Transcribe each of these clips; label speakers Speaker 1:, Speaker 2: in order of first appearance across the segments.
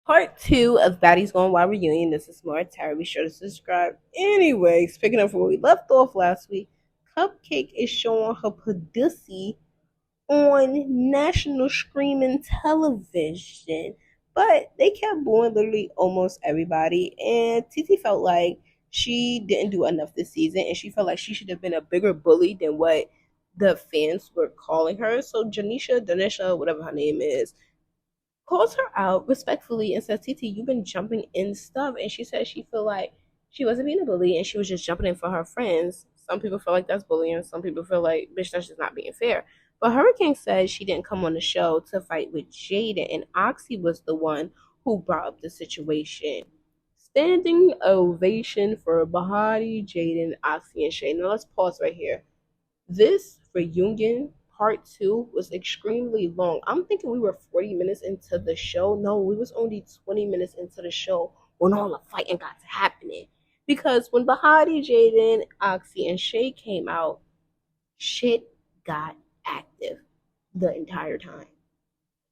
Speaker 1: Part two of Baddies Going Wild reunion. This is more Terra. Be sure to subscribe. Anyways, picking up from where we left off last week, Cupcake is showing her pussy on national screaming television. But they kept booing literally almost everybody, and Titi felt like she didn't do enough this season, and she felt like she should have been a bigger bully than what the fans were calling her. So Janisha, Danisha, whatever her name is, calls her out respectfully and says, Titi, you've been jumping in stuff. And she said she feel like she wasn't being a bully and she was just jumping in for her friends. Some people feel like that's bullying. Some people feel like, bitch, that's just not being fair. But Hurricane said she didn't come on the show to fight with Jada, and Oxy was the one who brought up the situation. Standing ovation for Bahati, Jaden, Oxy, and Shay. Now let's pause right here. This reunion part two was extremely long. I'm thinking we were 40 minutes into the show. No, we was only 20 minutes into the show when all the fighting got to happening. Because when Bahati, Jaden, Oxy, and Shay came out, shit got active the entire time.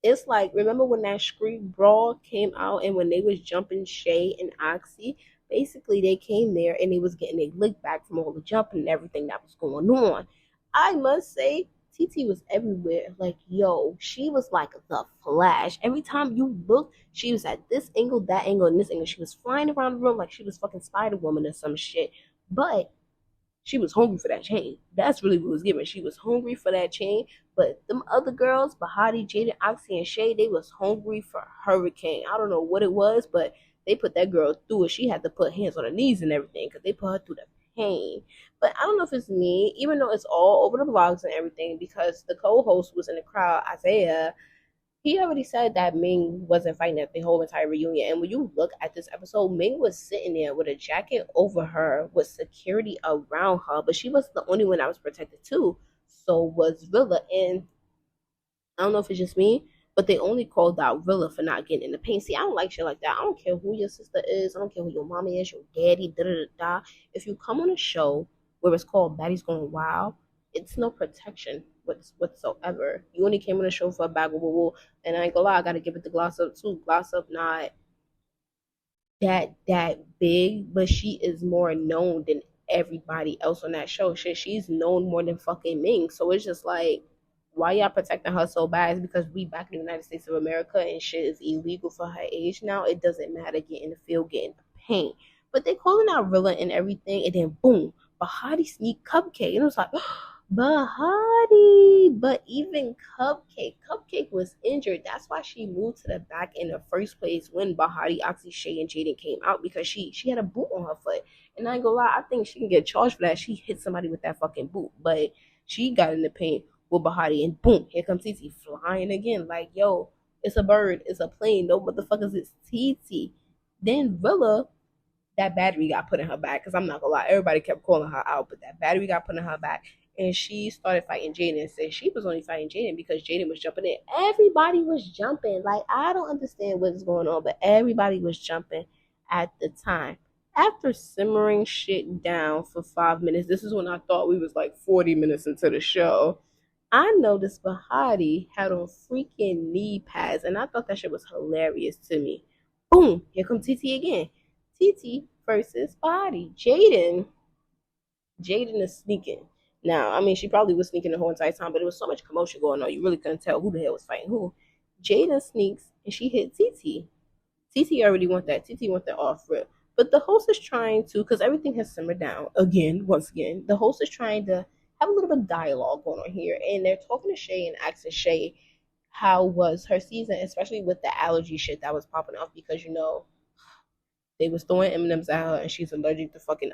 Speaker 1: It's like, remember when that street brawl came out and when they was jumping Shay and Oxy? Basically, they came there and they was getting a lick back from all the jumping and everything that was going on. I must say, TT was everywhere. Like, yo, she was like the Flash. Every time you looked, she was at this angle, that angle, and this angle. She was flying around the room like she was fucking Spider Woman or some shit. But she was hungry for that chain. That's really what was given. She was hungry for that chain. But them other girls, Bahati, Jaden, Oxy, and Shay, they was hungry for Hurricane. I don't know what it was, but they put that girl through it. She had to put hands on her knees and everything because they put her through the pain. But I don't know if it's me, even though it's all over the blogs and everything, because the co-host was in the crowd, Isaiah. He already said that Ming wasn't fighting at the whole entire reunion. And when you look at this episode, Ming was sitting there with a jacket over her, with security around her, but she wasn't the only one that was protected too. So was Rilla. And I don't know if it's just me, but they only called out Rilla for not getting in the paint. See, I don't like shit like that. I don't care who your sister is. I don't care who your mama is, your daddy, da da da da. If you come on a show where it's called Baddies Going Wild, it's no protection whatsoever. You only came on the show for a bag of woo, and I ain't gonna lie, I gotta give it to Glossup too. Glossup not that big, but she is more known than everybody else on that show. She's known more than fucking Ming. So it's just like, why y'all protecting her so bad? It's because we back in the United States of America and shit is illegal for her age now. It doesn't matter getting the field, getting the paint. But they calling out Rilla and everything, and then boom, Bahati sneak Cupcake. And it was like, Bahati. But even Cupcake was injured. That's why she moved to the back in the first place when Bahati, Oxy, Shay, and Jaden came out, because she had a boot on her foot. And I ain't gonna lie, I think she can get charged for that. She hit somebody with that fucking boot. But she got in the paint with Bahati, and boom, here comes Titi flying again. Like, yo, it's a bird, it's a plane. No motherfuckers, it's Titi. Then Rilla, that battery got put in her back. Because I'm not gonna lie, everybody kept calling her out, but that battery got put in her back. And she started fighting Jaden and said she was only fighting Jaden because Jaden was jumping in. Everybody was jumping. Like, I don't understand what's going on, but everybody was jumping at the time. After simmering shit down for 5 minutes, this is when I thought we was like 40 minutes into the show. I noticed Bahati had on freaking knee pads, and I thought that shit was hilarious to me. Boom, here comes TT again. TT versus Bahati. Jaden is sneaking. Now, I mean, she probably was sneaking the whole entire time, but there was so much commotion going on, you really couldn't tell who the hell was fighting who. Jaden sneaks, and she hit TT. TT already want that. TT want that off rip. But the host is trying to, because everything has simmered down again, once again, the host is trying to have a little bit of dialogue going on here. And they're talking to Shay and asking Shay how was her season, especially with the allergy shit that was popping off, because, you know, they was throwing M&Ms at her, and she's allergic to fucking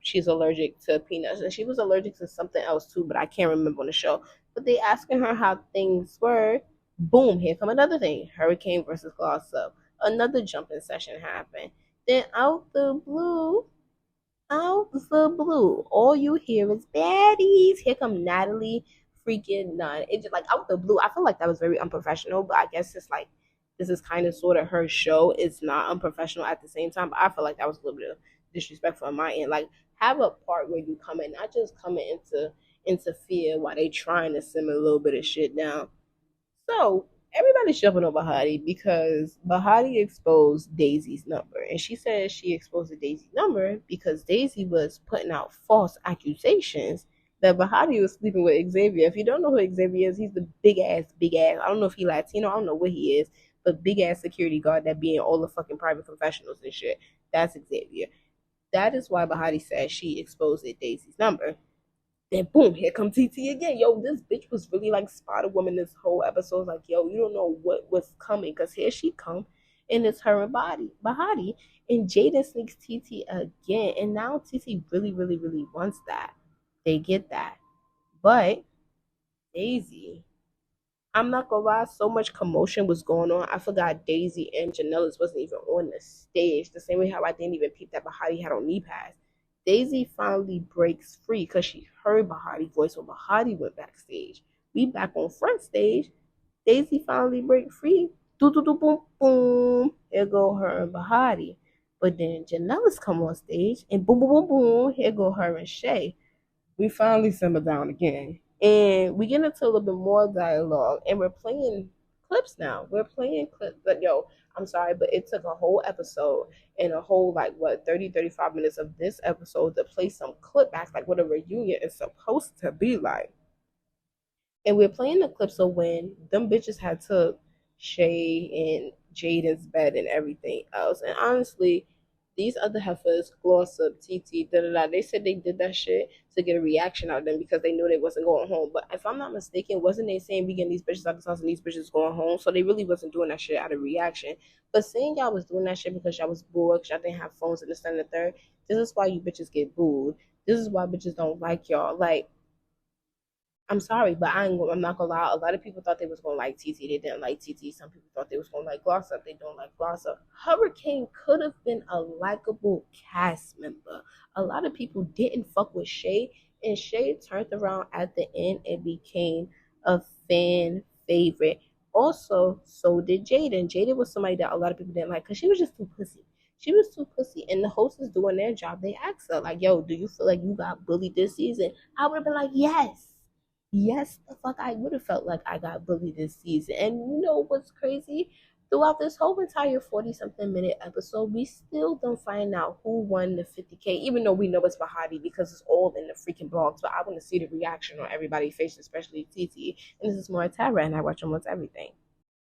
Speaker 1: she's allergic to peanuts, and she was allergic to something else too, but I can't remember on the show. But they asking her how things were. Boom, here come another thing. Hurricane versus Glossup. Another jumping session happened. Then out the blue, all you hear is baddies. Here come Natalie freaking Nunn. It's just like out the blue. I feel like that was very unprofessional, but I guess it's like this is kind of sort of her show. It's not unprofessional at the same time, but I feel like that was a little bit of disrespectful on my end. Like, have a part where you come in, not just coming into interfere while they trying to simmer a little bit of shit down. So everybody's jumping on Bahati because Bahati exposed Daisy's number. And she said she exposed the Daisy number because Daisy was putting out false accusations that Bahati was sleeping with Xavier. If you don't know who Xavier is, he's the big ass. I don't know if he Latino, I don't know what he is, but big ass security guard that be in all the fucking private confessionals and shit. That's Xavier. That is why Bahati said she exposed Daisy's number. Then boom, here comes TT again. Yo, this bitch was really like Spider Woman this whole episode. Like, yo, you don't know what was coming because here she come, and it's her and Bahati, and Jaden sneaks TT again, and now TT really, really, really wants that. They get that, but Daisy, I'm not gonna lie, so much commotion was going on. I forgot Daisy and Janellis wasn't even on the stage. The same way how I didn't even peep that Bahati had on knee pads. Daisy finally breaks free because she heard Bahati's voice when Bahati went backstage. We back on front stage. Daisy finally break free. Do do do boom boom. Here go her and Bahati. But then Janellis come on stage and boom boom boom boom. Here go her and Shay. We finally simmer down again. And we get into a little bit more dialogue, and we're playing clips now. We're playing clips. But yo, I'm sorry, but it took a whole episode and a whole, like, what, 30, 35 minutes of this episode to play some clip backs, like what a reunion is supposed to be like. And we're playing the clips of when them bitches had took Shay and Jaden's bed and everything else. And honestly, these other heifers, Glossup, TT, they said they did that shit to get a reaction out of them because they knew they wasn't going home. But if I'm not mistaken, wasn't they saying we getting these bitches out the house and these bitches going home? So they really wasn't doing that shit out of reaction. But saying y'all was doing that shit because y'all was bored, because y'all didn't have phones in the second and the third, this is why you bitches get booed. This is why bitches don't like y'all. Like, I'm sorry, but I'm not gonna lie. A lot of people thought they was gonna like TT. They didn't like TT. Some people thought they was gonna like Glossup. They don't like Glossup. Hurricane could have been a likable cast member. A lot of people didn't fuck with Shay, and Shay turned around at the end and became a fan favorite. Also, so did Jaden. Jaden was somebody that a lot of people didn't like because she was just too pussy. She was too pussy, and the host is doing their job. They asked her like, "Yo, do you feel like you got bullied this season?" I would have been like, "Yes." Yes, the fuck, I would have felt like I got bullied this season. And you know what's crazy? Throughout this whole entire 40 something minute episode, we still don't find out who won the 50K, even though we know it's Bahati because it's all in the freaking blogs. But I want to see the reaction on everybody's face, especially TT. And this is more Terra, and I watch almost everything.